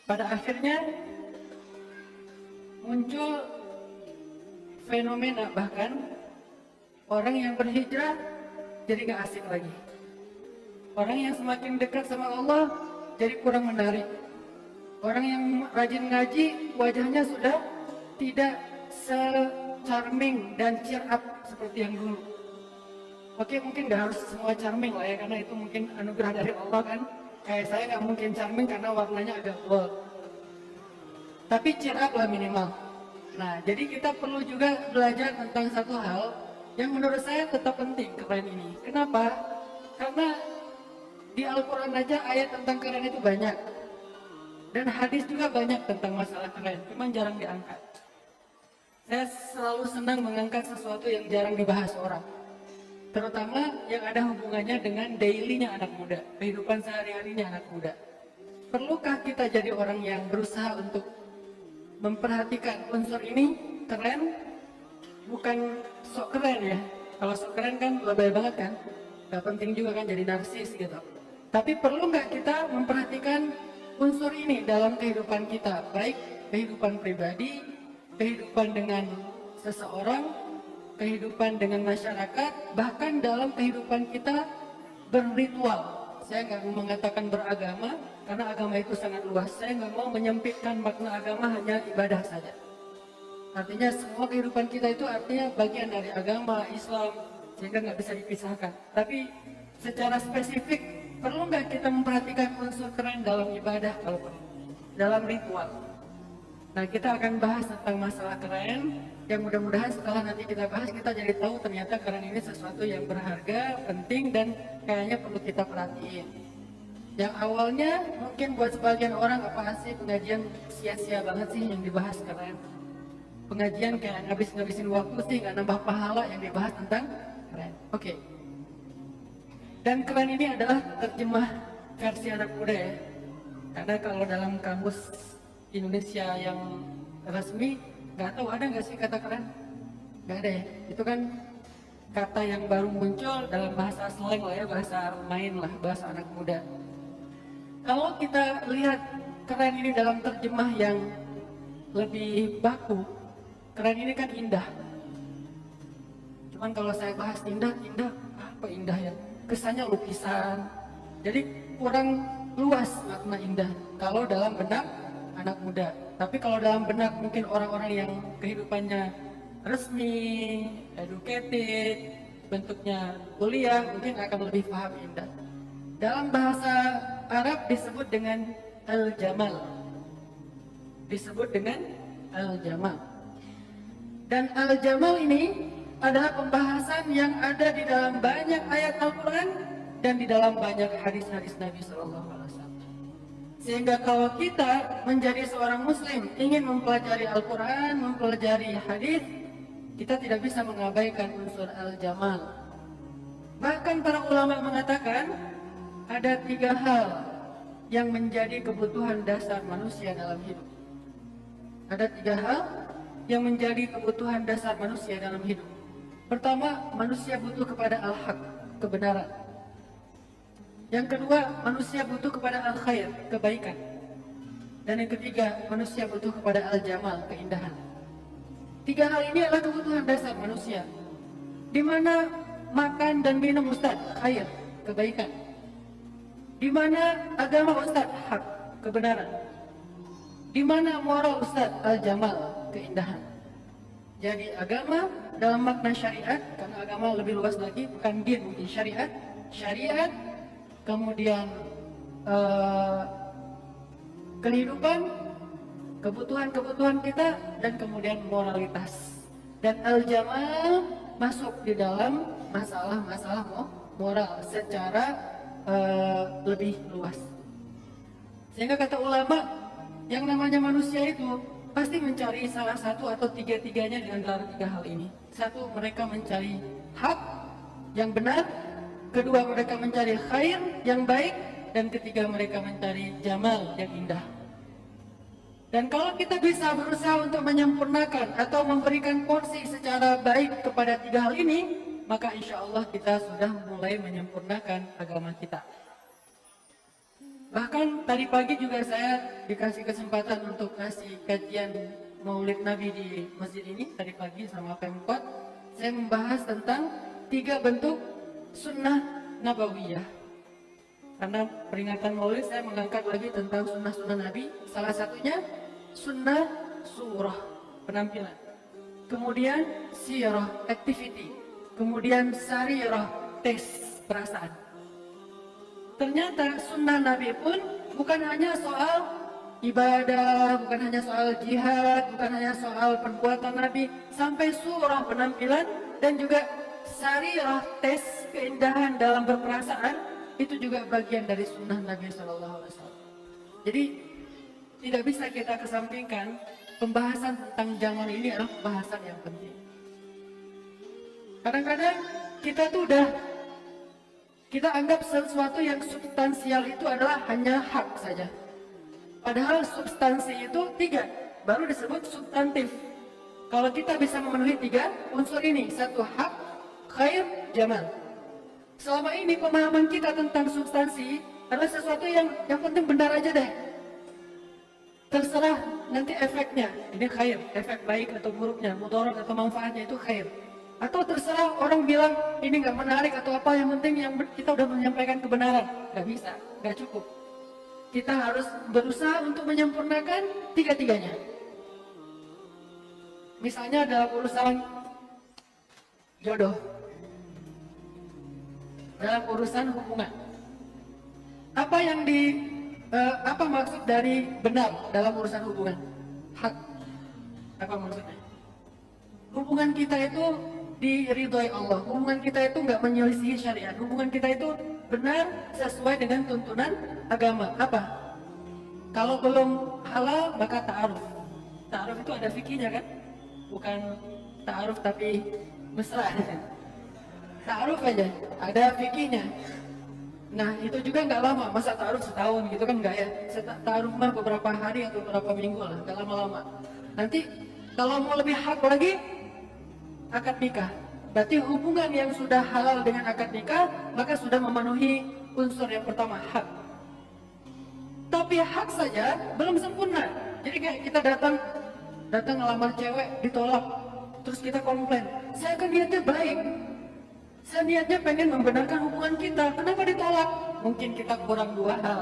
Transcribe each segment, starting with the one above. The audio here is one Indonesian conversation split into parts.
pada akhirnya muncul fenomena, bahkan orang yang berhijrah jadi gak asik lagi. Orang yang semakin dekat sama Allah jadi kurang menarik. Orang yang rajin ngaji wajahnya sudah tidak se-charming dan cheer up seperti yang dulu. Oke, mungkin gak harus semua charming lah ya, karena itu mungkin anugerah dari Allah kan. Kayak saya gak mungkin charming karena warnanya agak gold. Tapi cheer up lah minimal. Nah, jadi kita perlu juga belajar tentang satu hal yang menurut saya tetap penting, keren ini. Kenapa? Karena di Al-Quran aja ayat tentang keren itu banyak. Dan hadis juga banyak tentang masalah keren, cuman jarang diangkat. Saya selalu senang mengangkat sesuatu yang jarang dibahas orang. Terutama yang ada hubungannya dengan daily-nya anak muda, kehidupan sehari-harinya anak muda. Perlukah kita jadi orang yang berusaha untuk memperhatikan unsur ini keren, bukan sok keren ya. Kalau sok keren kan lebay banget kan, gak penting juga kan jadi narsis gitu. Tapi perlu nggak kita memperhatikan unsur ini dalam kehidupan kita, baik kehidupan pribadi, kehidupan dengan seseorang, kehidupan dengan masyarakat, bahkan dalam kehidupan kita berritual. Saya nggak mau mengatakan beragama, karena agama itu sangat luas. Saya nggak mau menyempitkan makna agama hanya ibadah saja. Artinya semua kehidupan kita itu artinya bagian dari agama Islam, sehingga nggak bisa dipisahkan. Tapi secara spesifik, perlu nggak kita memperhatikan unsur keren dalam ibadah, kalau perlu, dalam ritual. Nah, kita akan bahas tentang masalah keren, yang mudah-mudahan setelah nanti kita bahas, kita jadi tahu ternyata keren ini sesuatu yang berharga, penting, dan kayaknya perlu kita perhatiin. Yang awalnya mungkin buat sebagian orang, apa sih pengajian sia-sia banget sih yang dibahas keren. Pengajian kayak ngabis-ngabisin waktu sih, nggak nambah pahala yang dibahas tentang keren. Oke. Dan keren ini adalah terjemah versi anak muda ya. Karena kalau dalam kamus Indonesia yang resmi, nggak tahu ada nggak sih kata keren? Nggak ada ya. Itu kan kata yang baru muncul dalam bahasa slang lah ya, bahasa main lah, bahasa anak muda. Kalau kita lihat keren ini dalam terjemah yang lebih baku, keren ini kan indah. Cuman kalau saya bahas indah apa indah ya? Kesannya lukisan. Jadi kurang luas makna indah kalau dalam benak anak muda. Tapi kalau dalam benak mungkin orang-orang yang kehidupannya resmi, educated, bentuknya kuliah, mungkin akan lebih paham indah. Dalam bahasa Arab disebut dengan al-jamal. Disebut dengan al-jamal. Dan al-jamal ini adalah pembahasan yang ada di dalam banyak ayat Al-Quran dan di dalam banyak hadis-hadis Nabi SAW. Sehingga kalau kita menjadi seorang muslim, ingin mempelajari Al-Quran, mempelajari hadis, kita tidak bisa mengabaikan unsur al-jamal. Bahkan para ulama mengatakan ada 3 hal yang menjadi kebutuhan dasar manusia dalam hidup. Ada 3 hal yang menjadi kebutuhan dasar manusia dalam hidup. Pertama, manusia butuh kepada al-haq, kebenaran. Yang kedua, manusia butuh kepada al-khair, kebaikan. Dan yang ketiga, manusia butuh kepada al-jamal, keindahan. 3 hal ini adalah kebutuhan dasar manusia. Di mana makan dan minum Ustaz, khair, kebaikan. Di mana agama Ustaz, hak, kebenaran. Di mana moral Ustaz, al-jamal, keindahan. Jadi agama dalam makna syariat, karena agama lebih luas lagi, bukan din, bukan syariat. Syariat, kemudian kehidupan, kebutuhan-kebutuhan kita, dan kemudian moralitas. Dan al-jamal masuk di dalam masalah-masalah moral secara lebih luas. Sehingga kata ulama, yang namanya manusia itu pasti mencari salah satu atau tiga-tiganya di antara 3 hal ini. Satu, mereka mencari hak yang benar. Kedua, mereka mencari khair yang baik. Dan ketiga, mereka mencari jamal yang indah. Dan kalau kita bisa berusaha untuk menyempurnakan atau memberikan porsi secara baik kepada 3 hal ini, maka insya Allah kita sudah mulai menyempurnakan agama kita. Bahkan tadi pagi juga saya dikasih kesempatan untuk ngasih kajian Maulid Nabi di masjid ini tadi pagi sama Pemkot. Saya membahas tentang 3 bentuk sunnah nabawiyah. Karena peringatan Maulid saya mengangkat lagi tentang sunnah-sunnah Nabi. Salah satunya sunnah surah, penampilan. Kemudian sirah, activity. Kemudian sarirah, tes, perasaan. Ternyata sunnah Nabi pun bukan hanya soal ibadah, bukan hanya soal jihad, bukan hanya soal perbuatan Nabi, sampai surah, penampilan, dan juga sarirah, tes, keindahan dalam berperasaan, itu juga bagian dari sunnah Nabi SAW. Jadi tidak bisa kita kesampingkan pembahasan tentang zaman ini adalah pembahasan yang penting. Kadang-kadang kita anggap sesuatu yang substansial itu adalah hanya hak saja. Padahal substansi itu 3, baru disebut substantif. Kalau kita bisa memenuhi 3 unsur ini, 1 hak, khair, jamal. Selama ini pemahaman kita tentang substansi adalah sesuatu yang penting benar aja deh. Terserah nanti efeknya, ini khair, efek baik atau buruknya, mudarat atau manfaatnya itu khair. Atau terserah orang bilang ini nggak menarik atau apa, yang penting kita udah menyampaikan kebenaran. Nggak bisa, nggak cukup. Kita harus berusaha untuk menyempurnakan 3-tiganya. Misalnya dalam urusan jodoh, dalam urusan hubungan, apa maksud dari benar dalam urusan hubungan? Hak. Apa maksudnya? Hubungan kita itu diridhoi Allah. Hubungan kita itu nggak menyelisihi syariat. Hubungan kita itu benar sesuai dengan tuntunan agama. Apa? Kalau belum halal maka ta'aruf. Ta'aruf itu ada fikihnya kan? Bukan ta'aruf tapi mesra. Ta'aruf aja, ada fikihnya. Nah itu juga nggak lama, masa ta'aruf setahun gitu kan nggak ya. Ta'aruf mah beberapa hari atau beberapa minggu lah, nggak lama-lama. Nanti kalau mau lebih hak lagi, akad nikah. Berarti hubungan yang sudah halal dengan akad nikah, maka sudah memenuhi unsur yang pertama, hak. Tapi hak saja belum sempurna. Jadi kayak kita datang ngelamar cewek, ditolak, terus kita komplain, saya kan niatnya baik, saya niatnya pengen membenarkan hubungan kita, kenapa ditolak? Mungkin kita kurang 2 hal,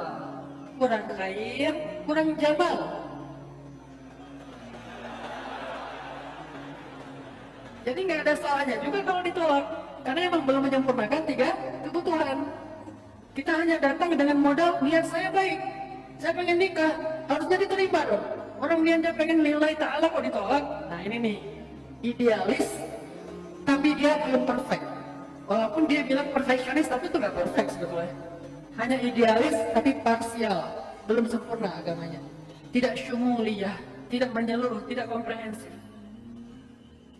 kurang khair, kurang jamal. Jadi nggak ada salahnya juga kalau ditolak, karena emang belum menyempurnakan 3 kebutuhan. Kita hanya datang dengan modal niat saya baik, saya pengen nikah, harusnya diterima dong. Orang niatnya pengen lillahi ta'ala kok ditolak. Nah ini nih, idealis tapi dia belum perfect. Walaupun dia bilang perfeksionis, tapi itu nggak perfect sebetulnya. Hanya idealis tapi parsial, belum sempurna agamanya. Tidak syumuliyah, tidak menyeluruh, tidak komprehensif.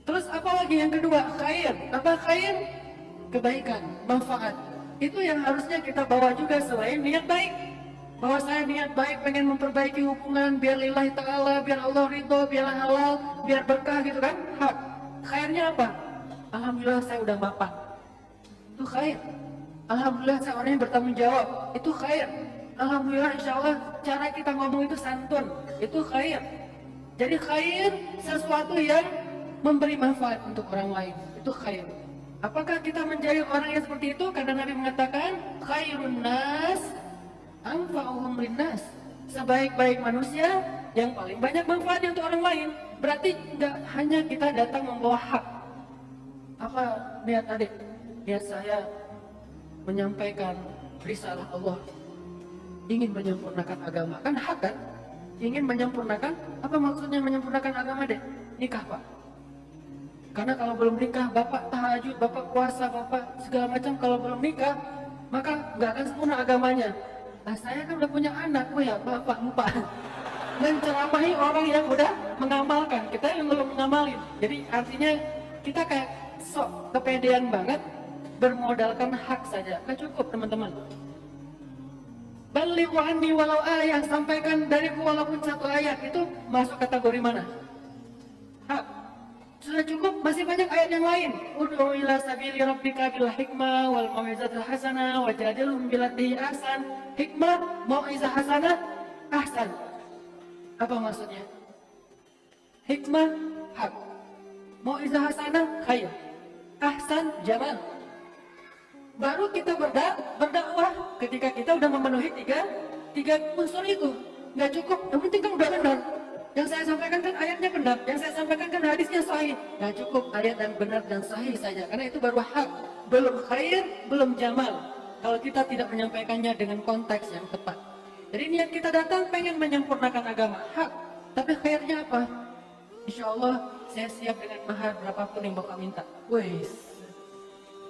Terus apa lagi yang kedua? Khair. Apa khair? Kebaikan, manfaat. Itu yang harusnya kita bawa juga selain niat baik. Bahwa saya niat baik pengen memperbaiki hubungan biar lillahi ta'ala, biar Allah ridho, biar halal, biar berkah gitu kan. Hak. Khairnya apa? Alhamdulillah saya udah mapan. Itu khair. Alhamdulillah saya orang yang bertanggung jawab. Itu khair. Alhamdulillah insya Allah cara kita ngomong itu santun. Itu khair. Jadi khair sesuatu yang memberi manfaat untuk orang lain. Itu khair. Apakah kita menjadi orang yang seperti itu? Karena Nabi mengatakan khairun nas anfa'uhum linnas. Sebaik-baik manusia yang paling banyak manfaatnya untuk orang lain. Berarti nggak hanya kita datang membawa hak. Apa niat adik? Niat saya menyampaikan risalah Allah, ingin menyempurnakan agama. Kan hak kan? Ingin menyempurnakan, apa maksudnya menyempurnakan agama deh? Nikah pak. Karena kalau belum nikah, bapak tahajud, bapak puasa, bapak segala macam, kalau belum nikah, maka nggak akan sempurna agamanya. Nah saya kan udah punya anak, oh ya bapak lupa. Menceramahi orang yang udah mengamalkan, kita yang belum mengamalin. Jadi artinya kita kayak sok kepedean banget, bermodalkan hak saja, nggak cukup teman-teman. Balighu anni walau ayah, sampaikan dariku walaupun 1 ayat, itu masuk kategori mana? Hak. sudah cukup? Masih banyak ayat yang lain. Ud'u ila sabili rabbika bil hikmah wal mau'izatil hasanah wajadilhum billati ahsan. Hikmah, mau'izah hasanah, ahsan. Apa maksudnya? Hikmah, hak. Mau'izah hasanah, khair. Ahsan, jamal. Baru kita berdakwah ketika kita udah memenuhi tiga unsur itu. Nggak cukup, yang penting kan udah benar. Yang saya sampaikan kan ayatnya benar, yang saya sampaikan kan hadisnya sahih. Nggak cukup ayat dan benar dan sahih saja, karena itu baru hak, belum khair, belum jamal. Kalau kita tidak menyampaikannya dengan konteks yang tepat. Jadi niat kita datang pengen menyempurnakan agama, hak. Tapi khairnya apa? Insya Allah saya siap dengan mahar berapapun yang Bapak minta. Wes,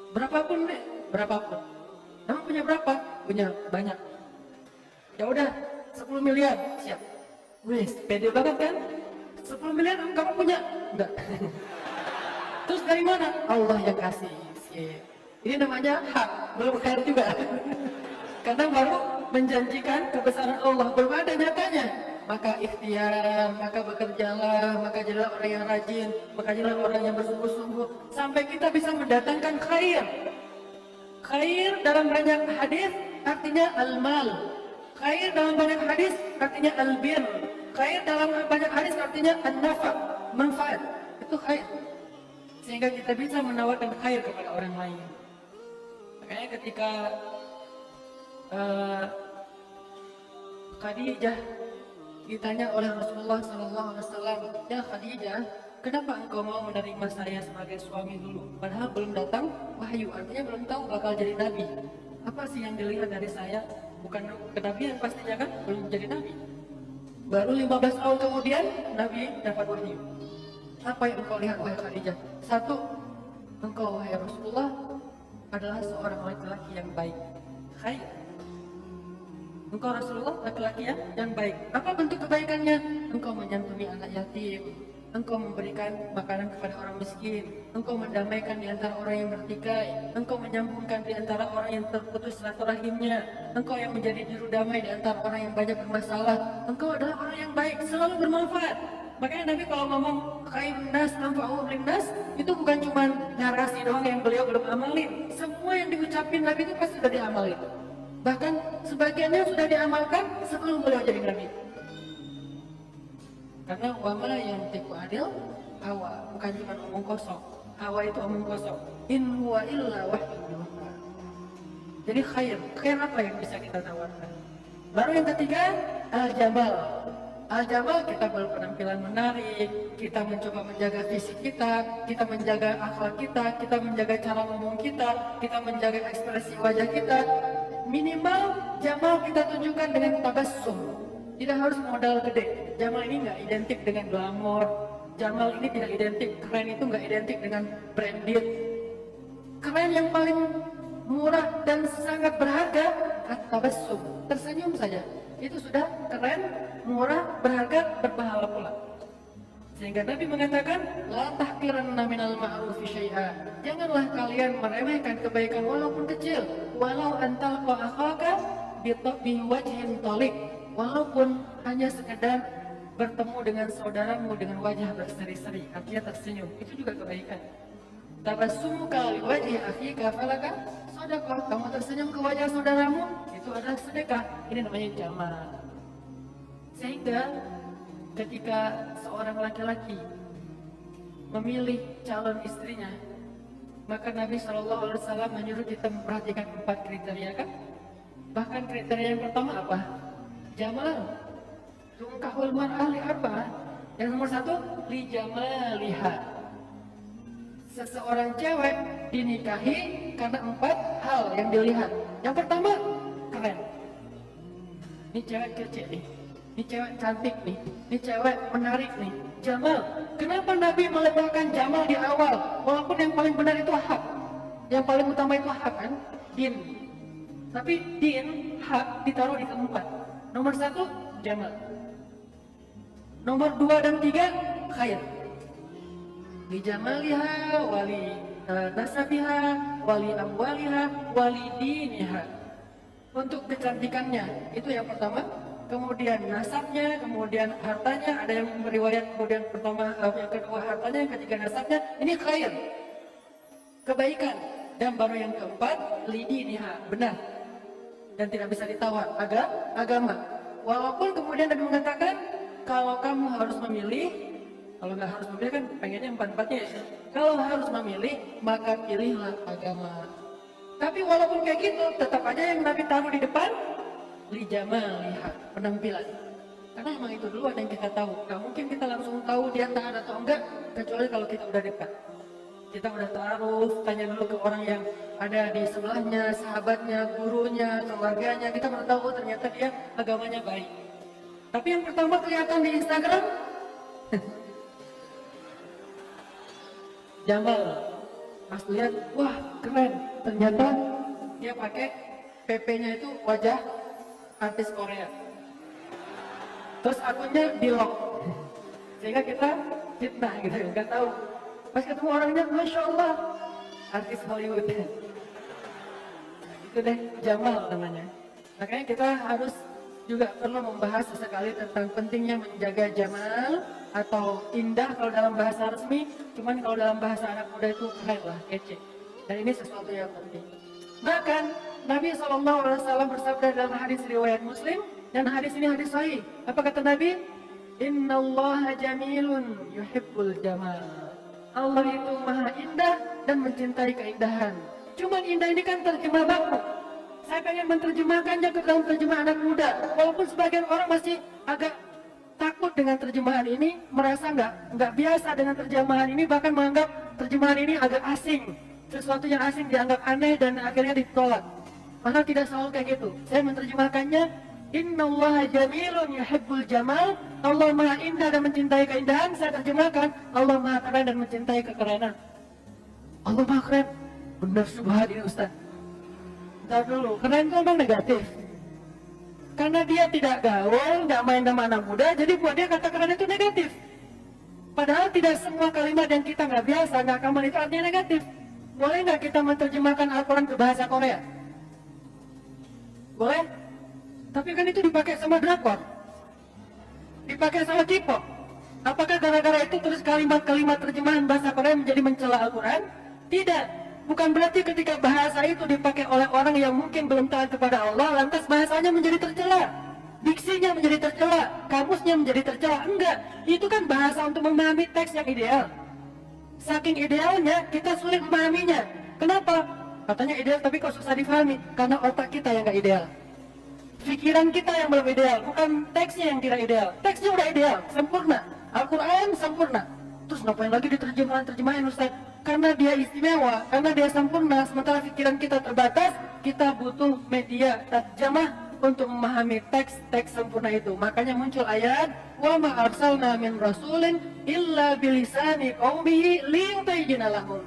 berapapun deh, berapapun. Kamu punya berapa? Punya banyak. Ya udah, 10 miliar, siap. Wes, pede banget kan? 10 miliar kamu punya? Enggak. Terus dari mana? Allah yang kasih. Ini namanya hak, belum khair juga. Karena baru menjanjikan kebesaran Allah, belum ada nyatanya. Maka ikhtiar, maka bekerjalah, maka jadilah orang yang rajin, maka jadilah orang yang bersungguh-sungguh, sampai kita bisa mendatangkan khair. Khair dalam banyak hadis artinya al-mal. Khair dalam banyak hadis artinya al-bir. Khair dalam banyak hadis artinya an-nafa, manfaat. Itu khair. Sehingga kita bisa menawarkan khair kepada orang lain. Makanya ketika Khadijah ditanya oleh Rasulullah SAW, ya Khadijah, kenapa engkau mau menerima saya sebagai suami dulu? Padahal belum datang wahyu, artinya belum tahu bakal jadi nabi. Apa sih yang dilihat dari saya? Bukan kenabian pastinya kan, belum jadi nabi. Baru 15 tahun kemudian nabi dapat wahyu. Apa yang engkau lihat wahai Khadijah? Satu, engkau wahai Rasulullah adalah seorang laki-laki yang baik. Khair. Engkau Rasulullah laki-laki yang baik. Apa bentuk kebaikannya? Engkau menyantuni anak yatim, engkau memberikan makanan kepada orang miskin, engkau mendamaikan di antara orang yang bertikai, engkau menyambungkan di antara orang yang terputus silaturahimnya, engkau yang menjadi juru damai di antara orang yang banyak bermasalah. Engkau adalah orang yang baik, selalu bermanfaat. Makanya Nabi kalau ngomong khairun nas anfa'uhum linnas, itu bukan cuma narasi doang yang beliau belum amalin. Semua yang diucapin Nabi itu pasti sudah diamalin. Bahkan sebagiannya sudah diamalkan sebelum beliau jadi Nabi. Karena wama yang tiku adil hawa, bukan cuma omong kosong. Hawa itu omong kosong. In huwa illa wahyu yuha. Jadi khair apa yang bisa kita tawarkan? Baru yang ketiga, al-jamal. Al-jamal, kita berpenampilan menarik, kita mencoba menjaga fisik kita menjaga akhlak kita menjaga cara ngomong kita menjaga ekspresi wajah kita. Minimal jamal kita tunjukkan dengan tabassum. Tidak harus modal gede. Jamal ini nggak identik dengan glamor. Jamal ini tidak identik, keren itu nggak identik dengan branded. Keren yang paling murah dan sangat berharga, tabassum, tersenyum saja. Itu sudah keren, murah, berharga, berpahala pula. Sehingga Nabi mengatakan, la tahqiranna minal ma'rufi syai'a. Janganlah kalian meremehkan kebaikan walaupun kecil, walau antalqa akhaka bi wajhin taliq. Walaupun hanya sekedar bertemu dengan saudaramu dengan wajah berseri-seri, artinya tersenyum, itu juga kebaikan. Tabassumuka li wajhi akhika falaka sedekah. Kamu tersenyum ke wajah saudaramu, itu adalah sedekah. Ini namanya jamal. Sehingga ketika seorang laki-laki memilih calon istrinya, maka Nabi SAW menyuruh kita memperhatikan 4 kriteria kan? Bahkan kriteria yang pertama apa? Jamal. Tungkahul mar'ah li arba. Yang nomor 1, li jamaliha. Seseorang cewek dinikahi karena 4 hal yang dilihat. Yang pertama, keren. Ini cewek kecil nih. Ini cewek cantik nih. Ini cewek menarik nih. Jamal. Kenapa Nabi meletakkan jamal di awal? Walaupun yang paling benar itu hak. Yang paling utama itu hak kan? Din. Tapi din, hak ditaruh di keempat. Nomor 1, jamal. Nomor 2 dan 3, khair. Li jamaliha, wali nasabiha, wali amwaliha, wali diniha. Untuk kecantikannya, itu yang pertama, kemudian nasabnya, kemudian hartanya. Ada yang meriwayat kemudian pertama, yang kedua hartanya, yang ketiga nasabnya. Ini khair, kebaikan. Dan baru yang keempat, lidiniha, benar dan tidak bisa ditawar, agama. Walaupun kemudian Nabi mengatakan, kalau kamu harus memilih, kalau nggak harus memilih kan pengennya empat-empatnya ya. Kalau harus memilih, maka pilihlah agama. Tapi walaupun kayak gitu, tetap aja yang Nabi taruh di depan, lihat penampilan. Karena emang itu dulu ada yang kita tahu. Nggak mungkin kita langsung tahu dia taat atau enggak, kecuali kalau kita udah dekat. Kita udah taruh, tanya dulu ke orang yang ada di sebelahnya, sahabatnya, gurunya, keluarganya. Kita baru tahu ternyata dia agamanya baik. Tapi yang pertama kelihatan di Instagram, Jamal. Pas lihat, wah keren. Ternyata dia pakai PP-nya itu wajah artis Korea. Terus akunnya di lock, sehingga kita fitnah gitu, nggak tahu. Pas ketemu orangnya, Masya Allah, artis Hollywood. Nah, itu deh, Jamal namanya. Makanya kita harus juga perlu membahas sesekali tentang pentingnya menjaga Jamal atau indah kalau dalam bahasa resmi, cuman kalau dalam bahasa anak muda itu keren lah, kece. Dan ini sesuatu yang penting. Bahkan Nabi SAW bersabda dalam hadis riwayat Muslim, dan hadis ini hadis sahih. Apa kata Nabi? Innallaha jamilun yuhibbul jamal. Allah itu maha indah dan mencintai keindahan. Cuman indah ini kan terjemah baku. Saya pengen menerjemahkannya ke dalam terjemahan anak muda. Walaupun sebagian orang masih agak takut dengan terjemahan ini, merasa nggak biasa dengan terjemahan ini, bahkan menganggap terjemahan ini agak asing. Sesuatu yang asing dianggap aneh dan akhirnya ditolak. Maka tidak selalu kayak gitu. Saya menerjemahkannya, Innallaha jamilun yuhibbul jamal. Allah maha indah dan mencintai keindahan. Saya terjemahkan, Allah maha keren dan mencintai kekerenan. Allah maha keren. Benar subhan ini Ustaz. Bentar dulu, keren itu memang negatif. Karena dia tidak gaul, nggak main sama anak muda, jadi buat dia kata keren itu negatif. Padahal tidak semua kalimat yang kita nggak biasa, nggak common itu artinya negatif. Boleh nggak kita menerjemahkan Al-Quran ke bahasa Korea? Boleh? Tapi kan itu dipakai sama drakor, dipakai sama K-pop. Apakah gara-gara itu terus kalimat-kalimat terjemahan bahasa Korea menjadi mencela Al-Quran? Tidak. Bukan berarti ketika bahasa itu dipakai oleh orang yang mungkin belum taat kepada Allah, lantas bahasanya menjadi tercela, diksinya menjadi tercela, kamusnya menjadi tercela. Enggak, itu kan bahasa untuk memahami teks yang ideal. Saking idealnya, kita sulit memahaminya. Kenapa? Katanya ideal, tapi kok susah difahami? Karena otak kita yang nggak ideal. Pikiran kita yang belum ideal, bukan teksnya yang tidak ideal. Teksnya udah ideal, sempurna. Al-Quran sempurna. Terus ngapain lagi diterjemahin Ustaz? Karena dia istimewa, karena dia sempurna. Sementara pikiran kita terbatas, kita butuh media terjemah untuk memahami teks-teks sempurna itu. Makanya muncul ayat, wa ma arsalna min rasulin illa bilisani qaumihi liyubayyina lahum.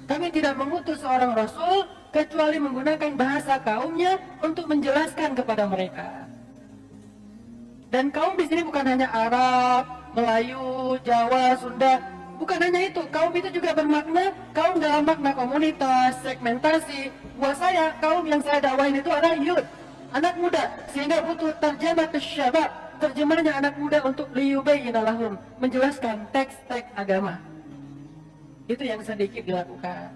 Kami tidak mengutus seorang rasul kecuali menggunakan bahasa kaumnya untuk menjelaskan kepada mereka. Dan kaum di sini bukan hanya Arab, Melayu, Jawa, Sunda, bukan hanya itu. Kaum itu juga bermakna kaum dalam makna komunitas, segmentasi. Buat saya, kaum yang saya dakwain itu adalah youth, anak muda, sehingga butuh terjemah ke syabab, terjemahnya anak muda untuk liyubayyina lahum, menjelaskan teks-teks agama. Itu yang sedikit dilakukan.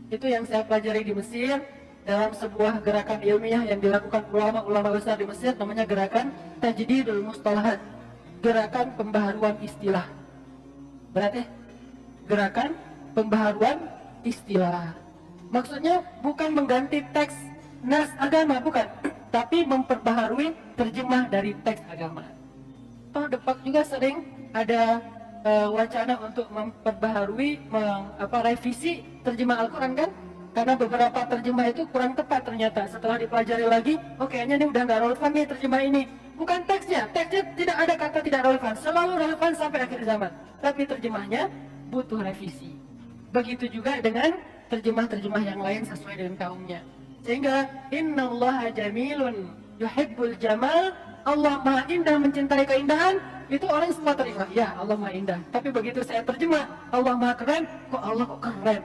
Itu yang saya pelajari di Mesir dalam sebuah gerakan ilmiah yang dilakukan ulama-ulama besar di Mesir, namanya gerakan Tajdidul Mustalahat, gerakan pembaharuan istilah. Berarti gerakan pembaharuan istilah. Maksudnya bukan mengganti teks nas agama, bukan, tapi memperbaharui terjemah dari teks agama. Toh Depak juga sering ada wacana untuk memperbaharui, revisi terjemah Al-Quran kan? Karena beberapa terjemah itu kurang tepat ternyata. Setelah dipelajari lagi, kayaknya ini udah nggak relevan nih terjemah ini. Bukan teksnya tidak ada kata tidak relevan, selalu relevan sampai akhir zaman. Tapi terjemahnya butuh revisi. Begitu juga dengan terjemah-terjemah yang lain sesuai dengan kaumnya. Sehingga innallaha jamilun yuhibbul jamal, Allah maha indah mencintai keindahan. Itu orang semua terima, ya Allah maha indah. Tapi begitu saya terjemah, Allah maha keren, Allah kok keren?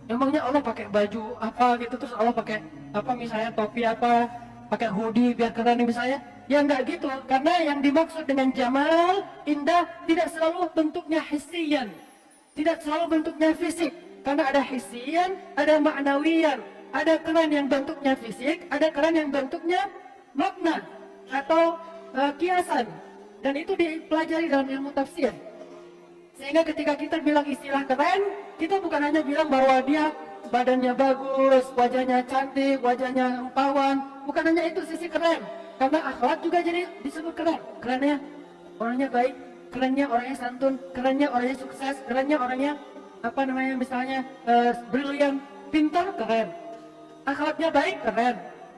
Emangnya Allah pakai baju apa gitu, terus Allah pakai apa, misalnya topi apa, pakai hoodie biar keren misalnya. Ya enggak gitu, karena yang dimaksud dengan jamal, indah, tidak selalu bentuknya hissiyan, tidak selalu bentuknya fisik. Karena ada hissiyan, ada ma'nawiyan, ada keren yang bentuknya fisik, ada keren yang bentuknya makna atau kiasan. Dan itu dipelajari dalam ilmu tafsir. Sehingga ketika kita bilang istilah keren, kita bukan hanya bilang bahwa dia badannya bagus, wajahnya cantik, wajahnya rupawan. Bukan hanya itu sisi keren. Karena akhlak juga jadi disebut keren. Kerennya orangnya baik, kerennya orangnya santun, kerennya orangnya sukses, kerennya orangnya misalnya brilian, pintar, keren. Akhlaknya baik, keren.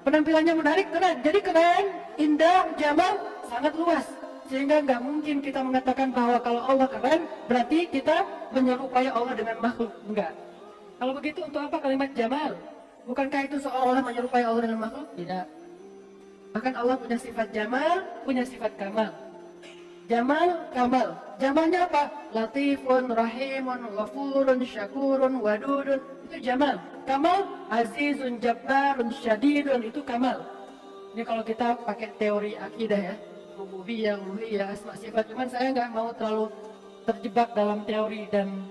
Penampilannya menarik, keren. Jadi keren, indah, jamal sangat luas. Sehingga nggak mungkin kita mengatakan bahwa kalau Allah keren, berarti kita menyerupai Allah dengan makhluk. Enggak. Kalau begitu untuk apa kalimat jamal? Bukankah itu seolah-olah menyerupai Allah dengan makhluk? Tidak. Bahkan Allah punya sifat jamal, punya sifat kamal. Jamal, kamal. Jamalnya apa? Latifun, rahimun, ghafurun, syakurun, wadudun. Itu jamal. Kamal, azizun, jabbarun, syadidun. Itu kamal. Ini kalau kita pakai teori akidah ya. Rububiyah, uluhiyah, asma sifat. Cuman saya nggak mau terlalu terjebak dalam teori dan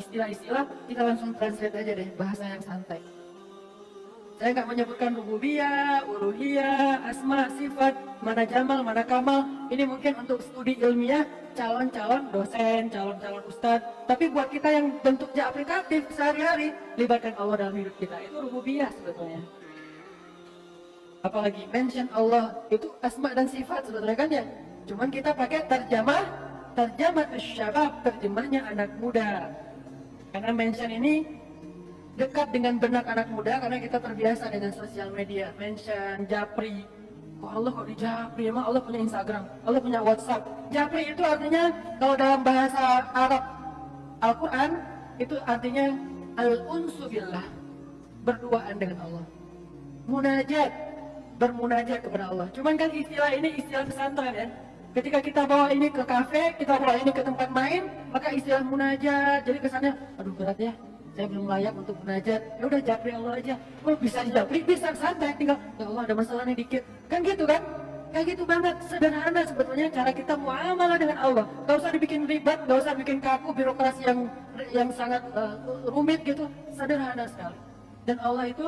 istilah-istilah. Kita langsung translate aja deh, bahasa yang santai. Saya nggak menyebutkan rububiyah, uluhiyah, asma, sifat, mana jamal, mana kamal. Ini mungkin untuk studi ilmiah, calon-calon dosen, calon-calon ustadz. Tapi buat kita yang bentuknya aplikatif sehari-hari, libatkan Allah dalam hidup kita. Itu rububiyah sebetulnya. Apalagi mention Allah, itu asma dan sifat sebetulnya kan ya. Cuman kita pakai terjemah syabab, terjemahnya anak muda. Karena mention ini dekat dengan benak anak muda karena kita terbiasa dengan sosial media, mention, japri. Kok Allah kok di japri? Emang Allah punya Instagram, Allah punya WhatsApp. Japri itu artinya kalau dalam bahasa Arab Al-Quran itu artinya al-unsu billah, berduaan dengan Allah. Munajat, bermunajat kepada Allah. Cuman kan istilah ini istilah pesantren ya. Ketika kita bawa ini ke kafe, kita bawa ini ke tempat main, maka istilah munajat jadi kesannya aduh berat ya. Saya belum layak untuk munajat. Ya udah japri Allah aja. Oh bisa japri, bisa santai tinggal. Ya Allah ada masalah nih dikit. Kan gitu kan? Kayak gitu banget. Sederhana sebetulnya cara kita muamalah dengan Allah. Gak usah dibikin ribet, gak usah bikin kaku birokrasi yang sangat rumit gitu. Sederhana sekali. Dan Allah itu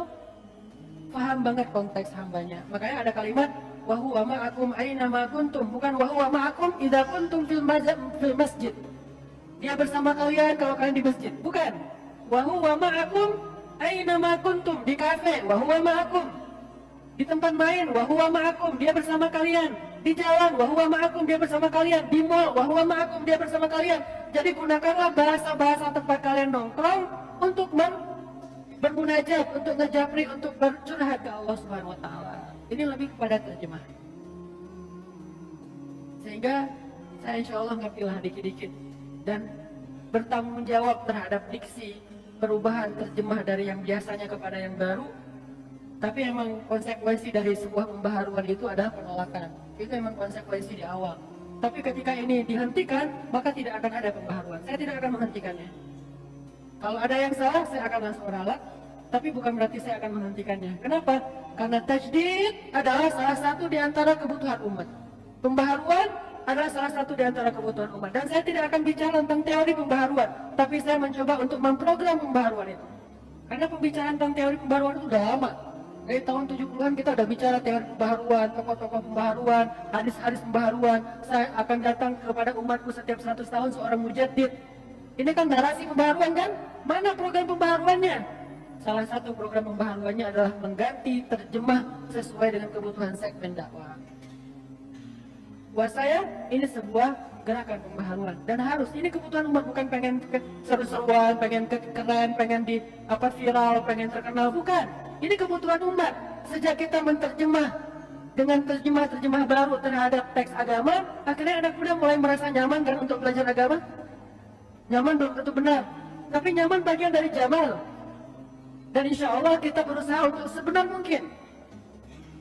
paham banget konteks hambanya. Makanya ada kalimat wa huwa ma'akum aina ma kuntum, bukan wa huwa ma'akum idza kuntum fil masjid. Dia bersama kalian kalau kalian di masjid. Bukan. Wa huwa ma'akum aina ma kuntum, di kafe wa huwa ma'akum, di tempat main wa huwa ma'akum, dia bersama kalian, di jalan wa huwa ma'akum, dia bersama kalian, di mall wa huwa ma'akum, dia bersama kalian. Jadi gunakanlah bahasa-bahasa tempat kalian nongkrong untuk bermunajat, untuk ngejapri, untuk bercurhat ke Allah Subhanahu wa taala. Ini lebih kepada terjemah. Sehingga saya insya Allah ngertilah dikit-dikit dan bertanggung jawab terhadap diksi, perubahan terjemah dari yang biasanya kepada yang baru. Tapi emang konsekuensi dari sebuah pembaharuan itu adalah penolakan. Itu emang konsekuensi di awal. Tapi ketika ini dihentikan, maka tidak akan ada pembaharuan. Saya tidak akan menghentikannya. Kalau ada yang salah, saya akan langsung ralat. Tapi bukan berarti saya akan menghentikannya. Kenapa? Karena tajdid adalah salah satu di antara kebutuhan umat. Pembaharuan adalah salah satu di antara kebutuhan umat. Dan saya tidak akan bicara tentang teori pembaharuan, tapi saya mencoba untuk memprogram pembaharuan itu. Karena pembicaraan tentang teori pembaharuan itu sudah lama. Dari tahun 70-an kita sudah bicara teori pembaharuan, tokoh-tokoh pembaharuan, hadis-hadis pembaharuan. Saya akan datang kepada umatku setiap 100 tahun seorang mujaddid. Ini kan narasi pembaharuan kan? Mana program pembaharuannya? Salah satu program pembaharuannya adalah mengganti terjemah sesuai dengan kebutuhan segmen dakwah. Buat saya ini sebuah gerakan pembaharuan dan harus, ini kebutuhan umat, bukan pengen seru-seruan, pengen keren, pengen viral, pengen terkenal, bukan. Ini kebutuhan umat. Sejak kita menterjemah dengan terjemah baru terhadap teks agama, akhirnya anak muda mulai merasa nyaman kan untuk belajar agama. Nyaman belum tentu benar, tapi nyaman bagian dari jamal. Dan insya Allah kita berusaha untuk sebenar mungkin.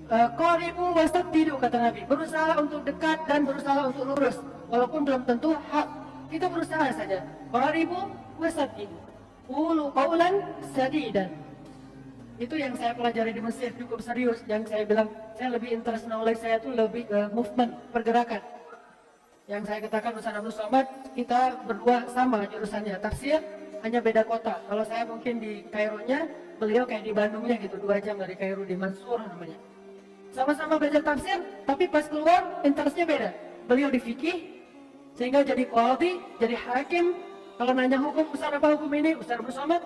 Qaribu wastaqbilu kata Nabi, berusaha untuk dekat dan berusaha untuk lurus, walaupun belum tentu hak. Kita berusaha saja. Qaribu wastaqbilu, qulu qawlan sadidan. Itu yang saya pelajari di Mesir cukup serius. Yang saya bilang, saya lebih interest knowledge saya itu lebih ke movement, pergerakan. Yang saya katakan Ustaz Abdul Somad, kita berdua sama jurusannya, tafsir, hanya beda kota. Kalau saya mungkin di Kaironya, beliau kayak di Bandungnya gitu, 2 jam dari Kairo di Mansur namanya. Sama-sama belajar tafsir, tapi pas keluar interestnya beda. Beliau di fikih, sehingga jadi qadhi, jadi hakim. Kalau nanya hukum, Ustaz apa hukum ini? Ustaz Abdul Somad.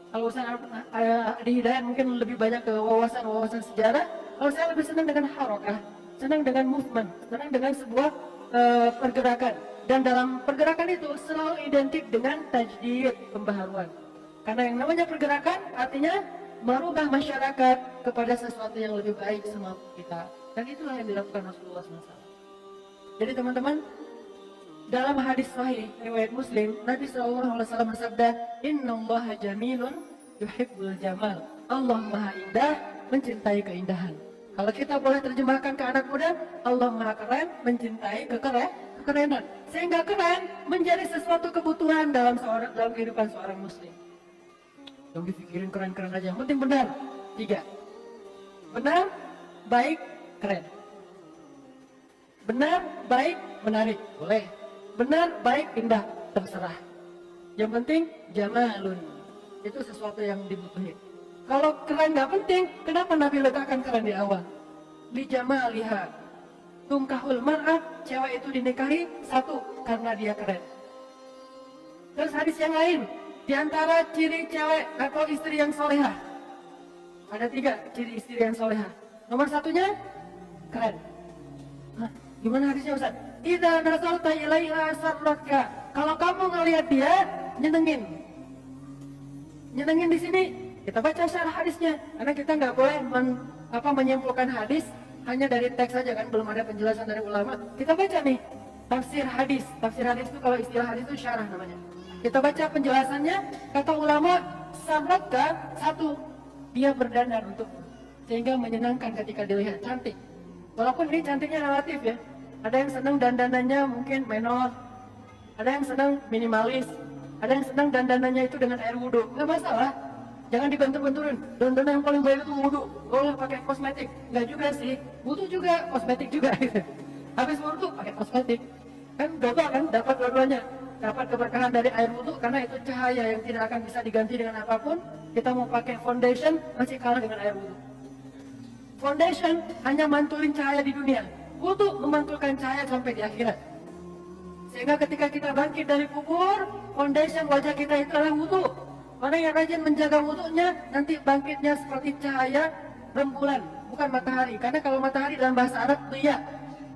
Kalau Ustaz Adi Hidayat mungkin lebih banyak ke wawasan sejarah. Kalau saya lebih senang dengan harokah, senang dengan movement, senang dengan sebuah pergerakan. Dan dalam pergerakan itu selalu identik dengan tajdid, pembaharuan. Karena yang namanya pergerakan artinya merubah masyarakat kepada sesuatu yang lebih baik sama kita. Dan itulah yang dilakukan Rasulullah SAW. Jadi teman-teman, dalam hadis sahih riwayat Muslim, Nabi SAW bersabda, Innallaha jamilun yuhibbul jamal. Allah Maha Indah, mencintai keindahan. Kalau kita boleh terjemahkan ke anak muda, Allah Maha Keren, mencintai kekerenan. Sehingga keren menjadi sesuatu kebutuhan dalam kehidupan seorang muslim. Yang dipikirin keren-keren aja, yang penting benar. 3. Benar, baik, keren. Benar, baik, menarik, boleh. Benar, baik, indah, terserah. Yang penting jamalun, itu sesuatu yang dibutuhin. Kalau keren nggak penting, kenapa Nabi letakkan keren di awal? Li jamaliha, tungkahul mar'ah, cewek itu dinikahi 1 karena dia keren. Terus hadis yang lain, di antara ciri cewek atau istri yang solehah, ada 3 ciri istri yang solehah. Nomor 1-nya keren. Hah, gimana hadisnya Ustaz? Idza nazarta ilaiha sarraka. Kalau kamu ngelihat dia, nyenengin di sini. Kita baca syarah hadisnya, karena kita nggak boleh menyimpulkan hadis hanya dari teks saja kan, belum ada penjelasan dari ulama. Kita baca nih tafsir hadis. Tafsir hadis itu kalau istilah hadis itu syarah namanya. Kita baca penjelasannya, kata ulama, sarraka 1, dia berdandan untuk sehingga menyenangkan ketika dilihat, cantik. Walaupun ini cantiknya relatif ya. Ada yang senang dandanannya mungkin menor, ada yang senang minimalis, ada yang senang dandanannya itu dengan air wudhu. Nggak masalah, jangan dibentur-benturin. Dandanan yang paling baik itu wudhu, boleh pakai kosmetik. Nggak juga sih, wudhu juga, kosmetik juga. Habis wudhu pakai kosmetik, kan double kan, dapat dua-duanya. Dapat keberkahan dari air wudhu karena itu cahaya yang tidak akan bisa diganti dengan apapun. Kita mau pakai foundation masih kalah dengan air wudhu. Foundation hanya mantulin cahaya di dunia. Wudhu memantulkan cahaya sampai di akhirat. Sehingga ketika kita bangkit dari kubur, foundation wajah kita itu adalah wudhu. Orang yang rajin menjaga wudhunya, nanti bangkitnya seperti cahaya rembulan, bukan matahari. Karena kalau matahari dalam bahasa Arab dhiya,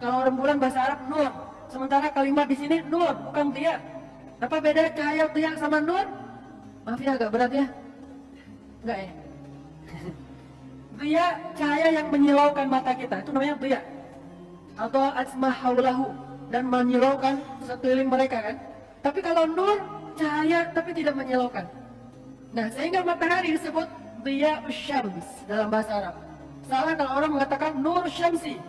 kalau rembulan bahasa Arab nur. Sementara kalimat di sini nur, bukan dhiya. Apa beda cahaya dhiya sama nur? Maaf ya, agak berat ya. Enggak ya? Dhiya, cahaya yang menyilaukan mata kita, itu namanya dhiya. Atau asma haulahu, dan menyilaukan sekeliling mereka kan. Tapi kalau nur, cahaya tapi tidak menyilaukan. Nah, sehingga matahari disebut dhiya syams dalam bahasa Arab. Salah kalau orang mengatakan nur syamsi.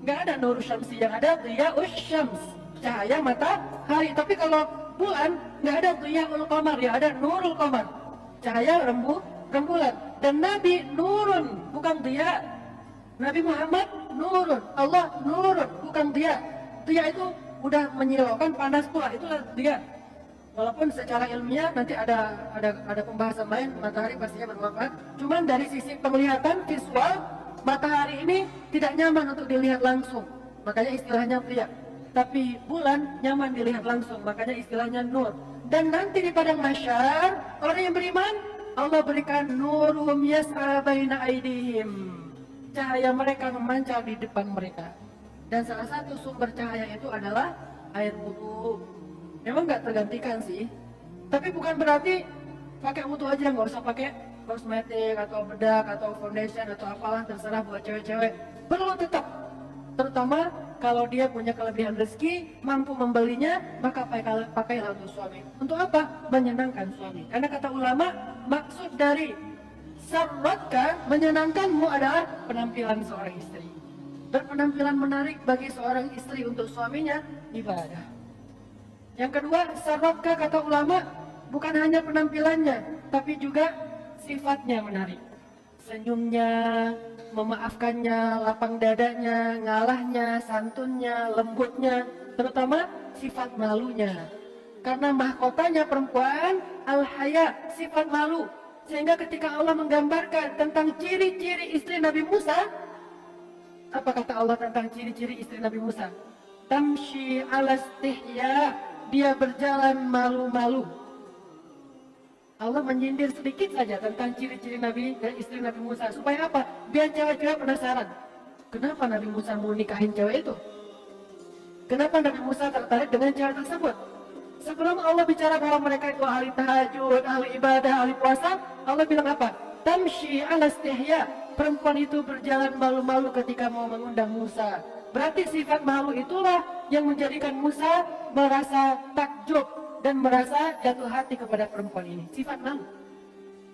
Nggak ada nur syamsi, yang ada dhiya syams, cahaya matahari. Tapi kalau bulan, nggak ada dhiya ul qamar, ya ada nurul qamar, cahaya rembulan. Dan Nabi nurun, bukan dhiya. Nabi Muhammad nurun, Allah nurun, bukan dhiya. Dhiya itu udah menyilaukan, panas pula, itulah dhiya. Walaupun secara ilmiah nanti ada pembahasan lain, matahari pastinya bermanfaat. Cuman dari sisi penglihatan visual, matahari ini tidak nyaman untuk dilihat langsung, makanya istilahnya dhiya. Tapi bulan nyaman dilihat langsung, makanya istilahnya nur. Dan nanti di padang mahsyar, orang yang beriman, Allah berikan nurum yas'a baina aidihim. Cahaya mereka memancar di depan mereka. Dan salah satu sumber cahaya itu adalah air wudhu. Memang nggak tergantikan sih, tapi bukan berarti pakai wudhu aja, nggak usah pakai kosmetik atau bedak atau foundation atau apalah, terserah buat cewek-cewek. Perlu tetap, terutama kalau dia punya kelebihan rezeki, mampu membelinya, maka pakailah untuk suami. Untuk apa? Menyenangkan suami. Karena kata ulama, maksud dari sarratka, menyenangkanmu adalah penampilan seorang istri. Berpenampilan menarik bagi seorang istri untuk suaminya, ibadah. Yang kedua, sarratka kata ulama, bukan hanya penampilannya, tapi juga sifatnya menarik. Senyumnya, memaafkannya, lapang dadanya, ngalahnya, santunnya, lembutnya, terutama sifat malunya. Karena mahkotanya perempuan, al-haya, sifat malu. Sehingga ketika Allah menggambarkan tentang ciri-ciri istri Nabi Musa, apa kata Allah tentang ciri-ciri istri Nabi Musa? Tamshi ala istihya, dia berjalan malu-malu. Allah menyindir sedikit saja tentang ciri-ciri Nabi dan istri Nabi Musa. Supaya apa? Biar cewek-cewek penasaran. Kenapa Nabi Musa mau nikahin cewek itu? Kenapa Nabi Musa tertarik dengan cewek tersebut? Sebelum Allah bicara bahwa mereka itu ahli tahajud, ahli ibadah, ahli puasa, Allah bilang apa? Tamshi ala istihya. Perempuan itu berjalan malu-malu ketika mau mengundang Musa. Berarti sifat malu itulah yang menjadikan Musa merasa takjub dan merasa jatuh hati kepada perempuan ini. Sifat malu.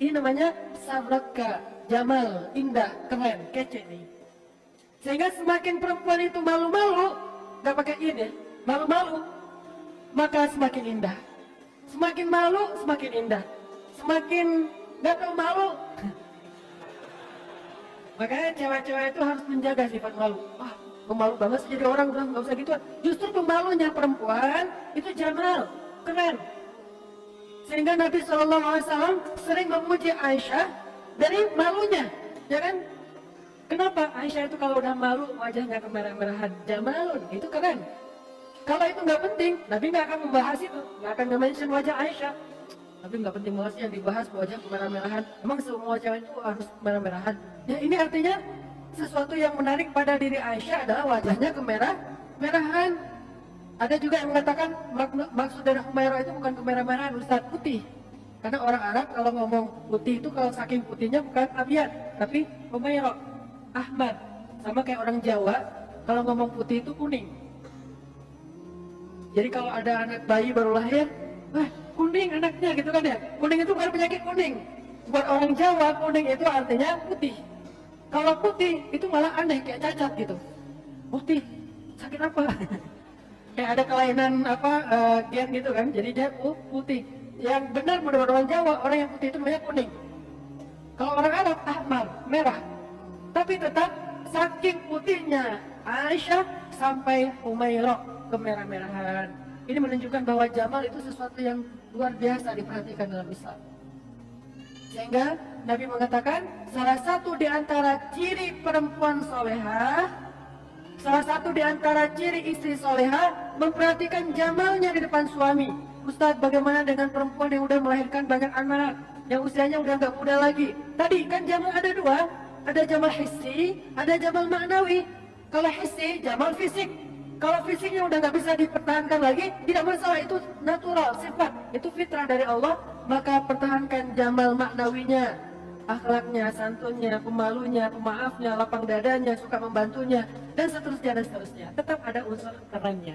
Ini namanya sabraka, jamal, indah, keren, kece nih. Sehingga semakin perempuan itu malu-malu, gak pakai ini, malu-malu, maka semakin indah. Semakin malu, semakin indah. Semakin gak tahu malu. Makanya cewek-cewek itu harus menjaga sifat malu. Wah, pemalu banget sih jadi orang, udah gak usah gitu. Justru pemalunya perempuan itu jamal, keren. Sehingga Nabi SAW sering memuji Aisyah dari malunya, ya kan? Kenapa? Aisyah itu kalau udah malu wajahnya kemerah-merahan, jamalun, itu keren. Kalau itu nggak penting, Nabi nggak akan membahas itu, nggak akan mention wajah Aisyah. Tapi nggak penting banget sih yang dibahas wajah kemerah-merahan. Emang semua cewek itu harus kemerah-merahan? Ya ini artinya sesuatu yang menarik pada diri Aisyah adalah wajahnya kemerah-merahan. Ada juga yang mengatakan maksud dari Humairah itu bukan kemerah-merahan, Ustaz, putih. Karena orang Arab kalau ngomong putih itu kalau saking putihnya bukan abyad, tapi Humairah, Ahmad. Sama kayak orang Jawa, kalau ngomong putih itu kuning. Jadi kalau ada anak bayi baru lahir, wah kuning anaknya gitu kan ya. Kuning itu bukan penyakit kuning. Buat orang Jawa kuning itu artinya putih. Kalau putih itu malah aneh kayak cacat gitu. Putih sakit apa? Kayak ada kelainan apa gen gitu kan. Jadi dia putih. Yang benar menurut orang Jawa orang yang putih itu namanya kuning. Kalau orang Arab ahmar, merah. Tapi tetap saking putihnya Aisyah sampai Humairah kemerah-merahan. Ini menunjukkan bahwa jamal itu sesuatu yang luar biasa diperhatikan dalam Islam. Sehingga Nabi mengatakan salah satu di antara ciri perempuan solehah, salah satu di antara ciri istri solehah memperhatikan jamalnya di depan suami. Ustadz, bagaimana dengan perempuan yang udah melahirkan banyak anak, yang usianya udah gak muda lagi? Tadi kan jamal ada dua, ada jamal hissi, ada jamal maknawi. Kalau hissi, jamal fisik. Kalau fisiknya udah nggak bisa dipertahankan lagi, tidak masalah, itu natural, sifat, itu fitrah dari Allah. Maka pertahankan jamal maknawinya, akhlaknya, santunnya, pemalunya, pemaafnya, lapang dadanya, suka membantunya, dan seterusnya dan seterusnya. Tetap ada unsur kerennya.